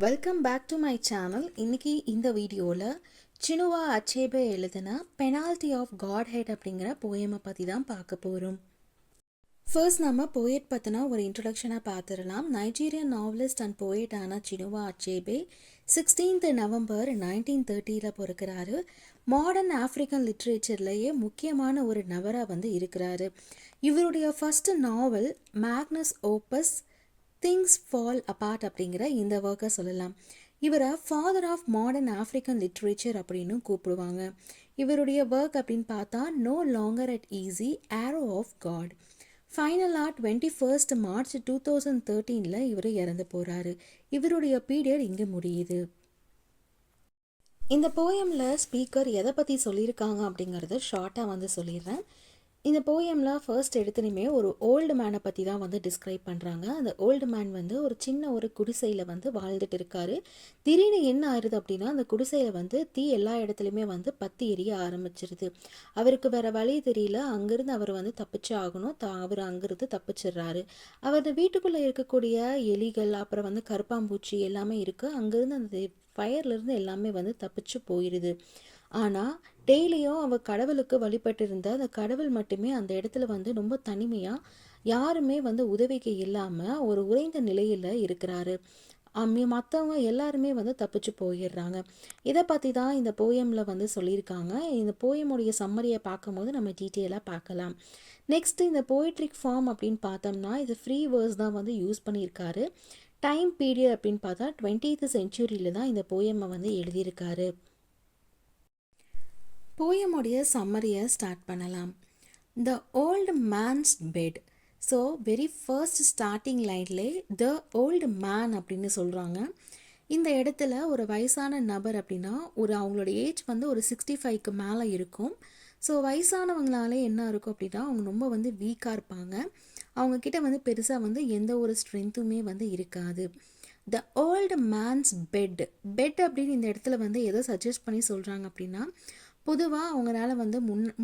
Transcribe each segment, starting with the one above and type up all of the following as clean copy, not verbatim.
Welcome back to my channel. இன்னைக்கு இந்த வீடியோவில் சினுவா அச்சேபே எழுதின பெனால்டி ஆஃப் காட் ஹெட் அப்படிங்கிற போயமை பற்றி தான் பார்க்க போகிறோம். ஃபர்ஸ்ட் நம்ம போயட் பற்றினா ஒரு இன்ட்ரடக்ஷனாக பார்த்துடலாம். நைஜீரியன் நாவலிஸ்ட் அண்ட் போயட்டான சினுவா அச்சேபே 16th நவம்பர் 1930 பிறக்கிறாரு. மாடர்ன் ஆஃப்ரிக்கன் லிட்ரேச்சர்லேயே முக்கியமான ஒரு நபராக இருக்கிறாரு. இவருடைய first novel magnum opus Things Fall Apart அப்படிங்கிற இந்த ஒர்க்கை சொல்லலாம். இவரை father of modern African literature அப்படின்னு கூப்பிடுவாங்க. இவருடைய ஒர்க் அப்படின்னு பார்த்தா No Longer at Ease, Arrow of God. ஃபைனலாக 21 மார்ச் 2013 இவர் இறந்து போகிறாரு. இவருடைய பீரியட் இங்கே முடியுது. இந்த போயமில் ஸ்பீக்கர் எதை பற்றி சொல்லியிருக்காங்க அப்படிங்கிறத ஷார்ட்டாக சொல்லிடுறேன். இந்த போயமில் ஃபர்ஸ்ட் எடுத்துனையுமே ஒரு ஓல்டு மேனை பற்றி தான் டிஸ்கிரைப் பண்ணுறாங்க. அந்த ஓல்டு மேன் ஒரு சின்ன ஒரு குடிசையில் வாழ்ந்துட்டு இருக்காரு. திடீர்னு என்ன ஆயிடுது அப்படின்னா, அந்த குடிசையில் தீ எல்லா இடத்துலையுமே பற்றி எரிய ஆரம்பிச்சிருது. அவருக்கு வேறு வழி தெரியல. அங்கேருந்து அவர் தப்பிச்சு ஆகணும். அவர் அங்கேருந்து தப்பிச்சிடுறாரு. அவர் வீட்டுக்குள்ளே இருக்கக்கூடிய எலிகள் அப்புறம் கருப்பாம்பூச்சி எல்லாமே இருக்குது. அங்கேருந்து அந்த ஃபயர்லேருந்து எல்லாமே தப்பிச்சு போயிடுது. ஆனால் டெய்லியும் அவள் கடவுளுக்கு வழிபட்டு இருந்த அந்த கடவுள் மட்டுமே அந்த இடத்துல ரொம்ப தனிமையாக யாருமே உதவிக்கு இல்லாமல் ஒரு உறைந்த நிலையில் இருக்கிறாரு. மற்றவங்க எல்லாருமே தப்பிச்சு போயிடுறாங்க. இதை பற்றி தான் இந்த போயமில் சொல்லியிருக்காங்க. இந்த போயமுடைய சம்மரியை பார்க்கும்போது நம்ம டீட்டெயிலாக பார்க்கலாம். நெக்ஸ்ட்டு இந்த போய்ட்ரிக் ஃபார்ம் அப்படின்னு பார்த்தோம்னா இது ஃப்ரீ வேர்ஸ் தான் யூஸ் பண்ணியிருக்காரு. டைம் பீரியட் அப்படின்னு பார்த்தா 20th செஞ்சுரியில் தான் இந்த போயமை எழுதியிருக்காரு. போயமுடைய சம்மரியை ஸ்டார்ட் பண்ணலாம். The old man's bed. So very first starting லைன்லே த ஓல்டு மேன் அப்படின்னு சொல்கிறாங்க. இந்த இடத்துல ஒரு வயசான நபர் அப்படின்னா அவங்களோட ஏஜ் ஒரு 65க்கு மேலே இருக்கும். ஸோ வயசானவங்களாலே என்ன இருக்கும் அப்படின்னா அவங்க ரொம்ப வீக்காக இருப்பாங்க. அவங்கக்கிட்ட பெருசாக எந்த ஒரு ஸ்ட்ரென்த்துமே இருக்காது. த ஓல்டு மேன்ஸ் பெட் அப்படின்னு இந்த இடத்துல எதை சஜஸ்ட் பண்ணி சொல்கிறாங்க அப்படின்னா, பொதுவாக அவங்களால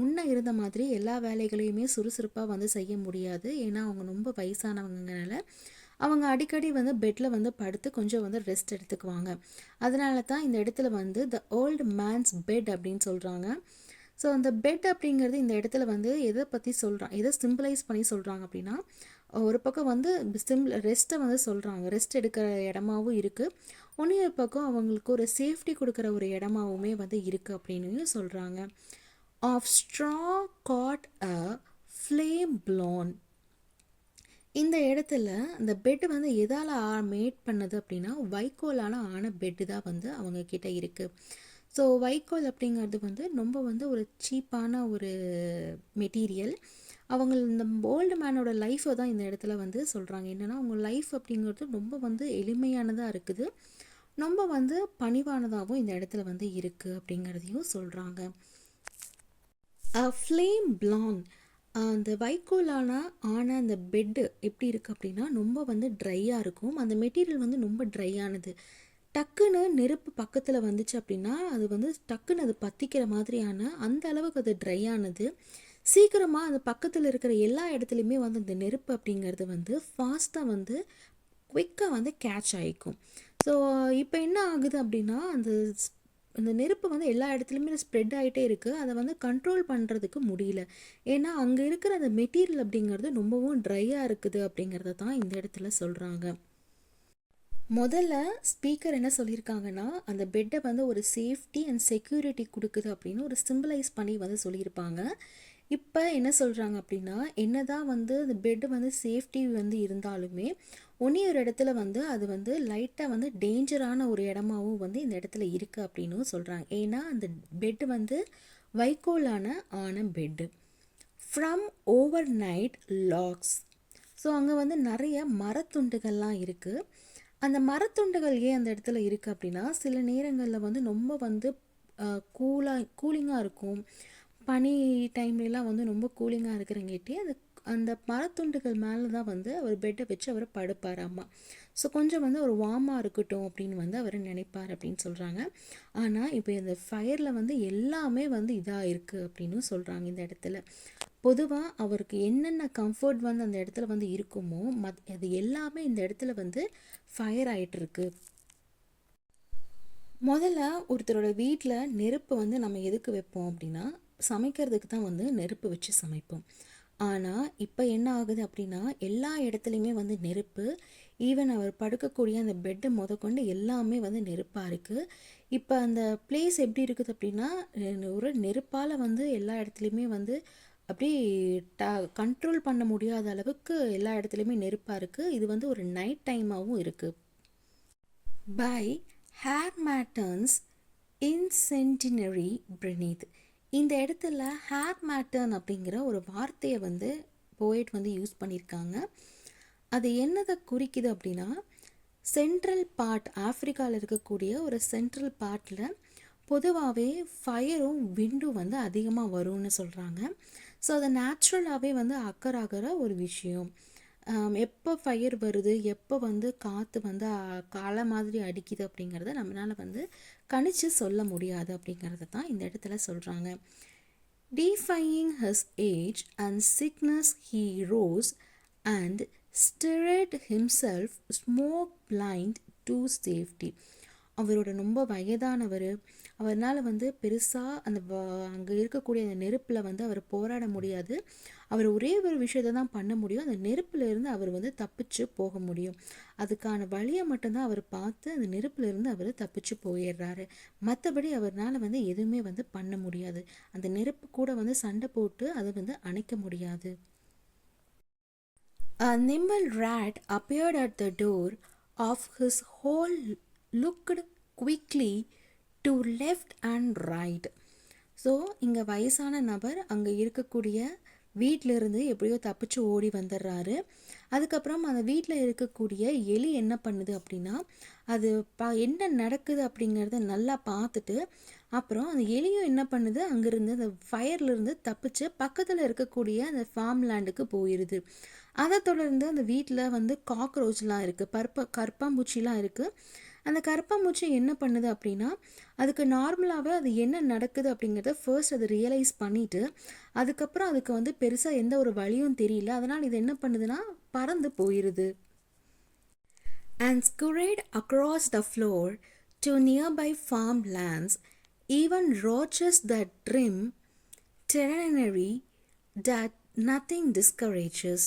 முன்ன இருந்த மாதிரி எல்லா வேலைகளையுமே சுறுசுறுப்பாக செய்ய முடியாது. ஏன்னா அவங்க ரொம்ப வயசானவங்கனால அவங்க அடிக்கடி பெட்டில் படுத்து கொஞ்சம் ரெஸ்ட் எடுத்துக்குவாங்க. அதனால தான் இந்த இடத்துல த ஓல்டு மேன்ஸ் பெட் அப்படின்னு சொல்கிறாங்க. ஸோ அந்த பெட் அப்படிங்கிறது இந்த இடத்துல எதை பற்றி சொல்கிறாங்க, எதை சிம்பிளைஸ் பண்ணி சொல்கிறாங்க அப்படின்னா, ஒரு பக்கம் ரெஸ்ட்டை சொல்கிறாங்க. ரெஸ்ட் எடுக்கிற இடமாவும் இருக்குது. இன்னொரு பக்கம் அவங்களுக்கு ஒரு சேஃப்டி கொடுக்குற ஒரு இடமாவுமே இருக்குது அப்படின்னு சொல்கிறாங்க. Of straw caught a flame blown. இந்த இடத்துல அந்த பெட்டு எதால் மேட் பண்ணது அப்படின்னா வைக்கோலான ஆன பெட்டு தான் அவங்க கிட்ட இருக்குது. ஸோ வைக்கோல் அப்படிங்கிறது ரொம்ப ஒரு சீப்பான ஒரு மெட்டீரியல். அவங்க இந்த ஓல்டு மேனோட லைஃப்பை தான் இந்த இடத்துல சொல்கிறாங்க. என்னென்னா அவங்க லைஃப் அப்படிங்கிறது ரொம்ப எளிமையானதாக இருக்குது. ரொம்ப பணிவானதாகவும் இந்த இடத்துல இருக்குது அப்படிங்கிறதையும் சொல்கிறாங்க. Flame plan. அந்த வைக்கோலான ஆன அந்த பெட்டு எப்படி இருக்குது அப்படின்னா ரொம்ப ட்ரையாக இருக்கும். அந்த மெட்டீரியல் ரொம்ப ட்ரையானது. டக்குன்னு நெருப்பு பக்கத்தில் வந்துச்சு அப்படின்னா அது டக்குன்னு அது பற்றிக்கிற மாதிரியான அந்த அளவுக்கு அது ட்ரையானது. சீக்கிரமாக அந்த பக்கத்தில் இருக்கிற எல்லா இடத்துலையுமே அந்த நெருப்பு அப்படிங்கிறது ஃபாஸ்ட்டாக குயிக்காக கேட்ச் ஆகிக்கும். ஸோ இப்போ என்ன ஆகுது அப்படின்னா அந்த நெருப்பு எல்லா இடத்துலையுமே ஸ்ப்ரெட் ஆகிட்டே இருக்குது. அதை கண்ட்ரோல் பண்ணுறதுக்கு முடியல. ஏன்னா அங்கே இருக்கிற அந்த மெட்டீரியல் அப்படிங்கிறது ரொம்பவும் ட்ரையாக இருக்குது அப்படிங்கிறத தான் இந்த இடத்துல சொல்கிறாங்க. முதல்ல ஸ்பீக்கர் என்ன சொல்லியிருக்காங்கன்னா, அந்த பெட்டை ஒரு சேஃப்டி அண்ட் செக்யூரிட்டி கொடுக்குது அப்படின்னு ஒரு சிம்பிளைஸ் பண்ணி சொல்லியிருப்பாங்க. இப்போ என்ன சொல்கிறாங்க அப்படின்னா, என்னதான் அந்த பெட்டு சேஃப்டி இருந்தாலுமே ஒன்றே ஒரு இடத்துல அது லைட்டாக டேஞ்சரான ஒரு இடமாவும் இந்த இடத்துல இருக்குது அப்படின்னு சொல்கிறாங்க. ஏன்னா அந்த பெட்டு வைக்கோலான ஆன bed. From overnight logs. So அங்கே நிறைய மரத்துண்டுகள்லாம் இருக்குது. அந்த மரத்துண்டுகள் ஏன் அந்த இடத்துல இருக்குது அப்படின்னா, சில நேரங்களில் ரொம்ப கூலிங்காக இருக்கும். பனி டைம்லலாம் ரொம்ப கூலிங்காக இருக்கிறங்காட்டி அந்த மரத்துண்டுகள் மேலே தான் அவர் பெட்டை வச்சு அவர் படுப்பாராமா. ஸோ கொஞ்சம் ஒரு வார்மாக இருக்கட்டும் அப்படின்னு அவர் நினைப்பார் அப்படின்னு சொல்கிறாங்க. ஆனால் இப்போ இந்த ஃபயரில் எல்லாமே இதாக இருக்குது அப்படின்னு சொல்கிறாங்க. இந்த இடத்துல பொதுவாக அவருக்கு என்னென்ன கம்ஃபர்ட் அந்த இடத்துல இருக்குமோ அது எல்லாமே இந்த இடத்துல ஃபயர் ஆகிட்டுருக்கு. முதல்ல ஒருத்தரோட வீட்டில் நெருப்பு வந்து நம்ம எதுக்கு வைப்போம் அப்படின்னா, சமைக்கிறதுக்கு தான் வந்து நெருப்பு வச்சு சமைப்போம். ஆனால் இப்போ என்ன ஆகுது அப்படின்னா, எல்லா இடத்துலையுமே வந்து நெருப்பு. ஈவன் அவர் படுக்கக்கூடிய அந்த பெட்டு முதற்கொண்டு எல்லாமே வந்து நெருப்பாக இருக்குது. இப்போ அந்த பிளேஸ் எப்படி இருக்குது அப்படின்னா, ஒரு நெருப்பால் வந்து எல்லா இடத்துலையுமே வந்து அப்படியே ட கண்ட்ரோல் பண்ண முடியாத அளவுக்கு எல்லா இடத்துலையுமே நெருப்பாக இருக்குது. இது வந்து ஒரு நைட் டைமாகவும் இருக்குது. By her matron's incendiary breath. இந்த இடத்துல ஹேர் மேட்டர்ன் அப்படிங்கிற ஒரு வார்த்தையை வந்து போயட் வந்து யூஸ் பண்ணியிருக்காங்க. அது என்னதை குறிக்குது அப்படின்னா, சென்ட்ரல் பார்ட், ஆஃப்ரிக்காவில் இருக்கக்கூடிய ஒரு சென்ட்ரல் பார்ட்டில் பொதுவாகவே ஃபயரும் விண்டும் வந்து அதிகமாக வரும்னு சொல்கிறாங்க. ஸோ அது நேச்சுரலாகவே வந்து அக்கறாகிற ஒரு விஷயம். எப்போ ஃபயர் வருது, எப்போ வந்து காற்று வந்து அலை மாதிரி அடிக்குது அப்படிங்கிறத நம்மளால் வந்து கணிச்சு சொல்ல முடியாது அப்படிங்கிறத தான் இந்த இடத்துல சொல்கிறாங்க. Defying his age and sickness he rose and stirred himself smoke blind to safety. அவரோட ரொம்ப வயதானவர், அவரால் வந்து பெருசாக அந்த அங்கே இருக்கக்கூடிய அந்த நெருப்பில் வந்து அவர் போராட முடியாது. அவர் ஒரே ஒரு விஷயத்தை தான் பண்ண முடியும், அந்த நெருப்பிலிருந்து அவர் வந்து தப்பிச்சு போக முடியும். அதுக்கான வழியை மட்டும்தான் அவர் பார்த்து அந்த நெருப்பிலிருந்து அவர் தப்பிச்சு போயிடுறாரு. மற்றபடி அவரால் வந்து எதுவுமே வந்து பண்ண முடியாது. அந்த நெருப்பு கூட வந்து சண்டை போட்டு அதை வந்து அணைக்க முடியாது. A nimble rat appeared at the door of his hole, looked quickly to left and right. So இங்கே வயசான நபர் அங்கே இருக்கக்கூடிய வீட்டிலிருந்து எப்படியோ தப்பிச்சு ஓடி வந்துடுறாரு. அதுக்கப்புறம் அந்த வீட்டில் இருக்கக்கூடிய எலி என்ன பண்ணுது அப்படின்னா, அது என்ன நடக்குது அப்படிங்கிறத நல்லா பார்த்துட்டு, அப்புறம் அந்த எலியும் என்ன பண்ணுது, அங்கேருந்து அந்த ஃபயர்லேருந்து தப்பிச்சு பக்கத்தில் இருக்கக்கூடிய அந்த ஃபார்ம் லேண்டுக்கு போயிடுது. அதை தொடர்ந்து அந்த வீட்டில் வந்து காக்ரோச்லாம் இருக்குது, கரப்பாம்பூச்சிலாம் இருக்குது. அந்த கரப்பாம்பூச்சி என்ன பண்ணுது அப்படின்னா, அதுக்கு நார்மலாகவே அது என்ன நடக்குது அப்படிங்கிறத ஃபர்ஸ்ட் அது ரியலைஸ் பண்ணிவிட்டு, அதுக்கப்புறம் அதுக்கு வந்து பெருசாக எந்த ஒரு வழியும் தெரியல. அதனால் இது என்ன பண்ணுதுன்னா பறந்து போயிடுது. And scurried across the floor to nearby farmlands, even roaches that trim terranery that nothing discourages.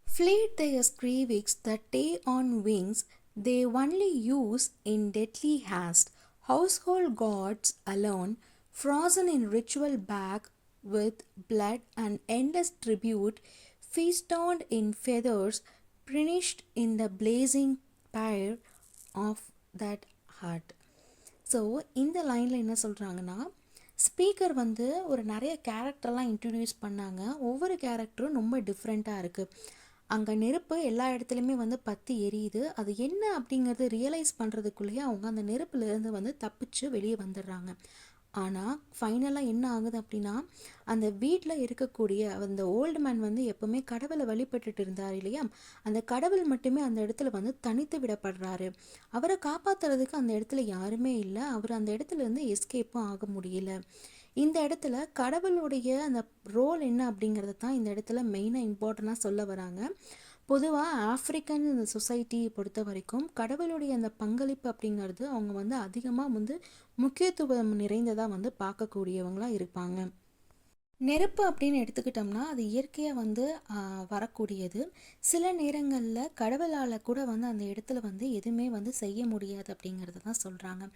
Fleet their scrivics that day on wings they only use in deadly haste, household gods alone, frozen in ritual bag with blood and endless tribute, feasted in feathers, finished in the blazing pyre of that hut. So இந்த லைனில் என்ன சொல்கிறாங்கன்னா, speaker வந்து ஒரு நிறைய கேரக்டர்லாம் introduce பண்ணாங்க. ஒவ்வொரு கேரக்டரும் ரொம்ப டிஃப்ரெண்ட்டாக இருக்குது. அங்கே நெருப்பு எல்லா இடத்துலையுமே வந்து பற்றி எரியுது. அது என்ன அப்படிங்கிறது ரியலைஸ் பண்ணுறதுக்குள்ளேயே அவங்க அந்த நெருப்புலேருந்து வந்து தப்பிச்சு வெளியே வந்துடுறாங்க. ஆனால் ஃபைனலாக என்ன ஆகுது அப்படின்னா, அந்த வீட்டில் இருக்கக்கூடிய அந்த ஓல்டு மேன் வந்து எப்போவுமே கடவுளை வழிபட்டுட்டு இருந்தார் இல்லையா, அந்த கடவுள் மட்டுமே அந்த இடத்துல வந்து தனித்து விடப்படுறாரு. அவரை காப்பாற்றுறதுக்கு அந்த இடத்துல யாருமே இல்லை. அவர் அந்த இடத்துல இருந்து எஸ்கேப்பும் ஆக முடியல. இந்த இடத்துல கடவுளுடைய அந்த ரோல் என்ன அப்படிங்கிறது தான் இந்த இடத்துல மெயினாக இம்பார்ட்டண்ட்டாக சொல்ல வராங்க. பொதுவாக ஆஃப்ரிக்கன் இந்த சொசைட்டியை பொறுத்த வரைக்கும் கடவுளுடைய அந்த பங்களிப்பு அப்படிங்கிறது அவங்க வந்து அதிகமாக வந்து முக்கியத்துவம் நிறைந்ததாக வந்து பார்க்கக்கூடியவங்களாக இருப்பாங்க. நெருப்பு அப்படின்னு எடுத்துக்கிட்டோம்னா அது இயற்கையாக வந்து வரக்கூடியது. சில நேரங்களில் கடவுளால் கூட வந்து அந்த இடத்துல வந்து எதுவுமே வந்து செய்ய முடியாது அப்படிங்கிறத தான் சொல்கிறாங்க.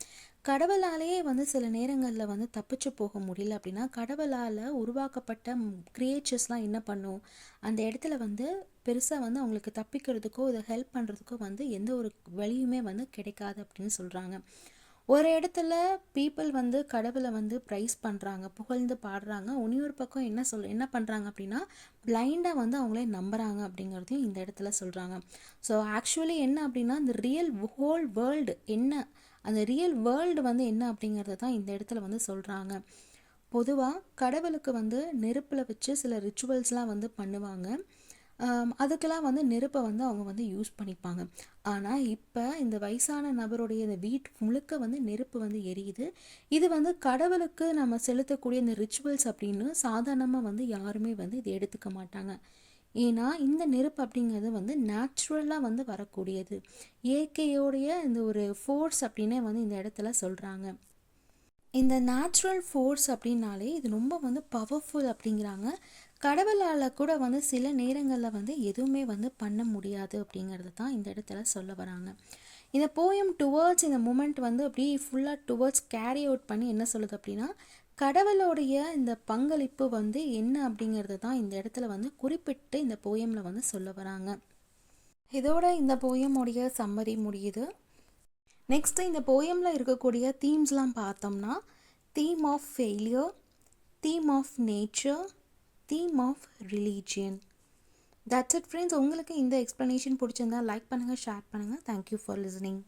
கடவுளாலேயே வந்து சில நேரங்களில் வந்து தப்பிச்சு போக முடியல அப்படின்னா, கடவுளால் உருவாக்கப்பட்ட கிரியேச்சர்ஸ்லாம் என்ன பண்ணும், அந்த இடத்துல வந்து பெருசாக வந்து அவங்களுக்கு தப்பிக்கிறதுக்கோ இதை ஹெல்ப் பண்ணுறதுக்கோ வந்து எந்த ஒரு வழியுமே வந்து கிடைக்காது அப்படின்னு சொல்கிறாங்க. ஒரு இடத்துல பீப்புள் வந்து கடவுளை வந்து ப்ரைஸ் பண்ணுறாங்க, புகழ்ந்து பாடுறாங்க. இன்னொரு பக்கம் என்ன பண்ணுறாங்க அப்படின்னா, பிளைண்டாக வந்து அவங்களே நம்புகிறாங்க அப்படிங்கிறதையும் இந்த இடத்துல சொல்கிறாங்க. ஸோ ஆக்சுவலி என்ன அப்படின்னா, இந்த ரியல் ஹோல் வேர்ல்டு என்ன, அந்த ரியல் வேர்ல்டு வந்து என்ன அப்படிங்கிறத தான் இந்த இடத்துல வந்து சொல்கிறாங்க. பொதுவாக கடவுளுக்கு வந்து நெருப்பில் வச்சு சில ரிச்சுவல்ஸ்லாம் வந்து பண்ணுவாங்க. அதுக்கெல்லாம் வந்து நெருப்பை வந்து அவங்க வந்து யூஸ் பண்ணிப்பாங்க. ஆனால் இப்போ இந்த வயசான நபருடைய இந்த வீட்டு முழுக்க வந்து நெருப்பு வந்து எரியுது. இது வந்து கடவுளுக்கு நம்ம செலுத்தக்கூடிய இந்த ரிச்சுவல்ஸ் அப்படின்னு சாதாரணமாக வந்து யாருமே வந்து இதை எடுத்துக்க மாட்டாங்க. ஏன்னா இந்த நெருப்பு அப்படிங்கிறது வந்து நேச்சுரலாக வந்து வரக்கூடியது, இயற்கையோடைய இந்த ஒரு ஃபோர்ஸ் அப்படின்னே வந்து இந்த இடத்துல சொல்கிறாங்க. இந்த நேச்சுரல் ஃபோர்ஸ் அப்படின்னாலே இது ரொம்ப வந்து பவர்ஃபுல் அப்படிங்கிறாங்க. கடவுளால் கூட வந்து சில நேரங்களில் வந்து எதுவுமே வந்து பண்ண முடியாது அப்படிங்கிறது தான் இந்த இடத்துல சொல்ல வராங்க. இந்த போயம் டுவர்ட்ஸ் இந்த மூமெண்ட் வந்து அப்படி ஃபுல்லாக டுவர்ட்ஸ் கேரி அவுட் பண்ணி என்ன சொல்லுது அப்படின்னா, கடவுளோடைய இந்த பங்களிப்பு வந்து என்ன அப்படிங்கிறது தான் இந்த இடத்துல வந்து குறிப்பிட்டு இந்த போயமில் வந்து சொல்ல வராங்க. இதோட இந்த போயமுடைய சம்மரி முடியுது. நெக்ஸ்ட்டு இந்த போயமில் இருக்கக்கூடிய தீம்ஸ்லாம் பார்த்தோம்னா, theme of failure, theme of nature, theme of religion. That's it friends. உங்களுக்கு இந்த எக்ஸ்ப்ளனேஷன் பிடிச்சிருந்தா லைக் பண்ணுங்கள், ஷேர் பண்ணுங்கள். Thank you for listening.